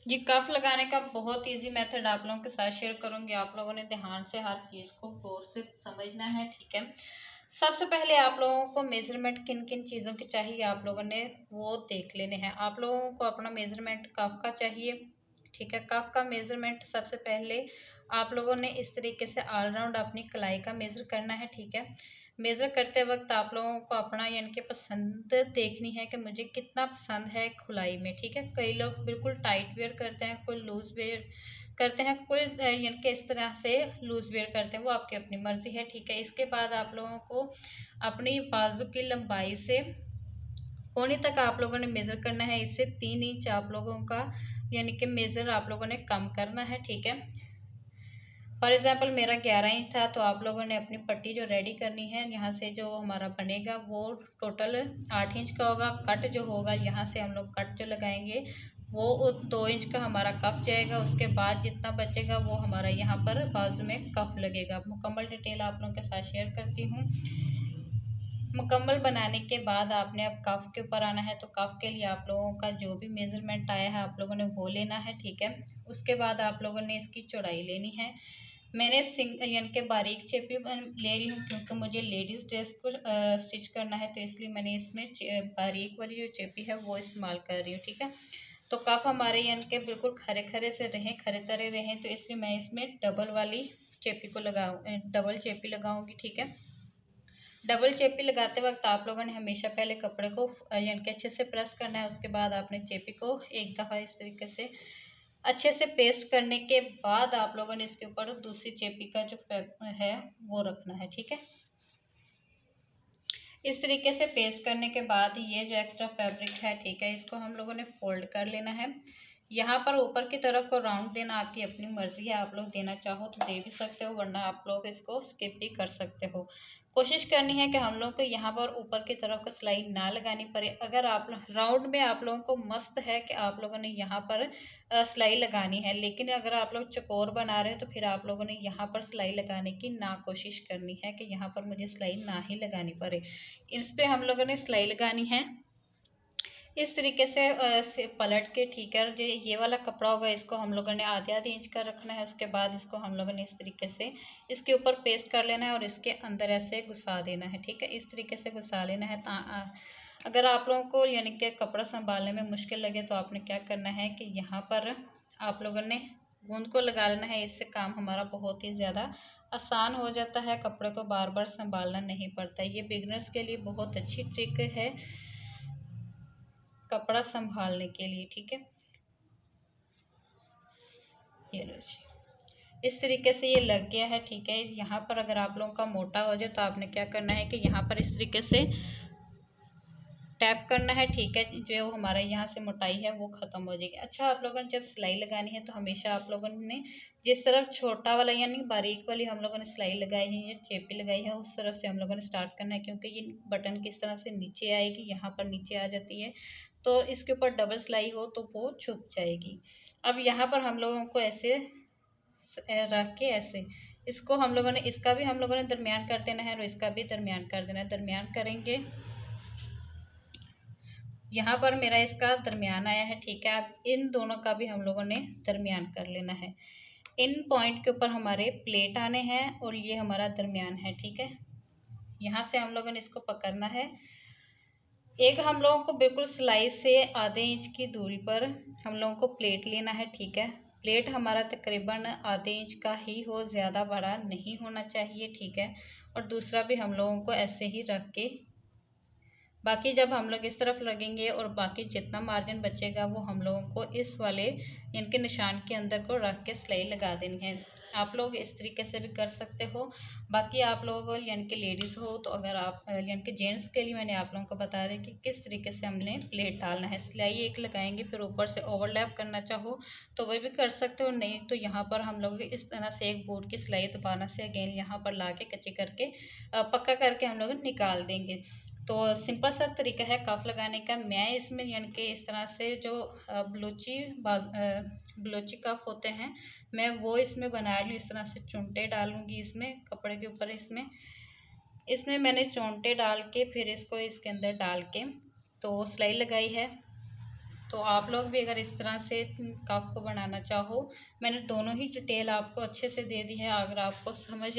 जी, कफ लगाने का बहुत ईजी मेथड आप लोगों के साथ शेयर करूंगी। आप लोगों ने ध्यान से हर चीज़ को गौर से समझना है, ठीक है। सबसे पहले आप लोगों को मेजरमेंट किन किन चीज़ों की चाहिए आप लोगों ने वो देख लेने हैं। आप लोगों को अपना मेजरमेंट कफ का चाहिए, ठीक है। कफ का मेजरमेंट सबसे पहले आप लोगों ने इस तरीके से ऑलराउंड अपनी कलाई का मेजर करना है, ठीक है। मेज़र करते वक़्त आप लोगों को अपना यानी कि पसंद देखनी है कि मुझे कितना पसंद है खुलाई में, ठीक है। कई लोग बिल्कुल टाइट वियर करते हैं, कोई लूज़ वियर करते हैं, कोई यानी कि इस तरह से लूज़ वियर करते हैं, वो आपकी अपनी मर्ज़ी है, ठीक है। इसके बाद आप लोगों को अपनी बाजू की लंबाई से कोहनी तक आप लोगों ने मेज़र करना है। इससे 3 इंच आप लोगों का यानी कि मेज़र आप लोगों ने कम करना है, ठीक है। फॉर एग्ज़ाम्पल मेरा 11 इंच था, तो आप लोगों ने अपनी पट्टी जो रेडी करनी है, यहाँ से जो हमारा बनेगा वो टोटल 8 इंच का होगा। कट जो होगा यहाँ से हम लोग कट जो लगाएंगे वो 2 इंच का हमारा कप जाएगा। उसके बाद जितना बचेगा वो हमारा यहाँ पर बाजू में कप लगेगा। मुकम्मल डिटेल आप लोगों के साथ शेयर करती हूँ। मुकम्मल बनाने के बाद आपने अब कफ के ऊपर आना है, तो कफ के लिए आप लोगों का जो भी मेज़रमेंट आया है आप लोगों ने वो लेना है, ठीक है। उसके बाद आप लोगों ने इसकी चौड़ाई लेनी है। मैंने यानी कि बारीक चेपी ले रही हूँ क्योंकि मुझे लेडीज़ ड्रेस को स्टिच करना है, तो इसलिए मैंने इसमें बारीक वाली जो चेपी है वो इस्तेमाल कर रही हूँ, ठीक है। तो कफ हमारे यानी कि बिल्कुल खरे खरे से रहें, खरे तरे रहें, तो इसलिए मैं इसमें डबल वाली चेपी को डबल चेपी लगाऊंगी, ठीक है। डबल चेपी लगाते वक्त आप लोगों ने हमेशा पहले कपड़े को यानी कि अच्छे से प्रेस करना है। उसके बाद आपने चेपी को एक दफ़ा इस तरीके से अच्छे से पेस्ट करने के बाद आप लोगों ने इसके ऊपर दूसरी चेपी का जो है वो रखना है, ठीक है। इस तरीके से पेस्ट करने के बाद ये जो एक्स्ट्रा फैब्रिक है, ठीक है, इसको हम लोगों ने फोल्ड कर लेना है। यहाँ पर ऊपर की तरफ को राउंड देना आपकी अपनी मर्जी है, आप लोग देना चाहो तो दे भी सकते हो, वरना आप लोग इसको स्किप भी कर सकते हो। कोशिश करनी है कि हम लोग को यहाँ पर ऊपर की तरफ को सिलाई ना लगानी पड़े। अगर आप राउंड में आप लोगों को मस्त है कि आप लोगों ने यहाँ पर सिलाई लगानी है, लेकिन अगर आप लोग चकोर बना रहे हो तो फिर आप लोगों ने यहाँ पर सिलाई लगाने की ना कोशिश करनी है कि यहाँ पर मुझे सिलाई ना ही लगानी पड़े। इस पे हम लोगों ने सिलाई लगानी है इस तरीके से पलट के, ठीक है। जो ये वाला कपड़ा होगा इसको हम लोगों ने आधे आधे इंच का रखना है। उसके बाद इसको हम लोगों ने इस तरीके से इसके ऊपर पेस्ट कर लेना है और इसके अंदर ऐसे घुसा देना है, ठीक है। इस तरीके से घुसा लेना है। अगर आप लोगों को यानी कि कपड़ा संभालने में मुश्किल लगे तो आपने क्या करना है कि यहाँ पर आप लोगों ने गूंद को लगा लेना है। इससे काम हमारा बहुत ही ज़्यादा आसान हो जाता है, कपड़े को बार बार संभालना नहीं पड़ता। ये बिगनर्स के लिए बहुत अच्छी ट्रिक है कपड़ा संभालने के लिए, ठीक है। ये लो जी, इस तरीके से ये लग गया है, ठीक है। यहाँ पर अगर आप लोगों का मोटा हो जाए तो आपने क्या करना है कि यहाँ पर इस तरीके से टैप करना है, ठीक है। जो हमारा यहाँ से मोटाई है वो ख़त्म हो जाएगी। अच्छा, आप लोगों ने जब सिलाई लगानी है तो हमेशा आप लोगों ने जिस तरफ छोटा वाला यानी बारीक वाली हम लोगों ने सिलाई लगाई है या चेपी लगाई है उस तरफ से हम लोगों ने स्टार्ट करना है, क्योंकि ये बटन किस तरह से नीचे आएगी, यहाँ पर नीचे आ जाती है, तो इसके ऊपर डबल सिलाई हो तो वो छुप जाएगी। अब यहाँ पर हम लोगों को ऐसे रख के ऐसे इसको हम लोगों ने इसका भी हम लोगों ने दरमियान कर देना है और इसका भी दरमियान कर देना है। दरमियान करेंगे, यहाँ पर मेरा इसका दरमियान आया है, ठीक है। अब इन दोनों का भी हम लोगों ने दरमियान कर लेना है। इन पॉइंट के ऊपर हमारे प्लेट आने हैं और ये हमारा दरमियान है, ठीक है। यहाँ से हम लोगों ने इसको पकड़ना है। एक हम लोगों को बिल्कुल सिलाई से आधे इंच की दूरी पर हम लोगों को प्लेट लेना है, ठीक है। प्लेट हमारा तकरीबन आधे इंच का ही हो, ज़्यादा बड़ा नहीं होना चाहिए, ठीक है। और दूसरा भी हम लोगों को ऐसे ही रख के बाकी जब हम लोग इस तरफ लगेंगे और बाकी जितना मार्जिन बचेगा वो हम लोगों को इस वाले इनके निशान के अंदर को रख के सिलाई लगा देनी है। आप लोग इस तरीके से भी कर सकते हो। बाकी आप लोग यानी कि लेडीज़ हो तो अगर आप यानी कि जेंट्स के लिए मैंने आप लोगों को बता दें कि किस तरीके से हमने प्लेट डालना है। सिलाई एक लगाएंगे, फिर ऊपर से ओवरलैप करना चाहो तो वह भी कर सकते हो, नहीं तो यहाँ पर हम लोग इस तरह से एक बूट की सिलाई दोबारा से अगेन यहाँ पर ला के कच्ची करके पक्का करके हम लोग निकाल देंगे। तो सिंपल सा तरीका है कफ लगाने का। मैं इसमें यानी कि इस तरह से जो बलोची कफ होते हैं मैं वो इसमें बना लूँ। इस तरह से चुनटे डालूंगी इसमें कपड़े के ऊपर, इसमें इसमें मैंने चोंटे डाल के फिर इसको इसके अंदर डाल के तो सिलाई लगाई है। तो आप लोग भी अगर इस तरह से कप को बनाना चाहो, मैंने दोनों ही डिटेल आपको अच्छे से दे दी है। अगर आपको समझ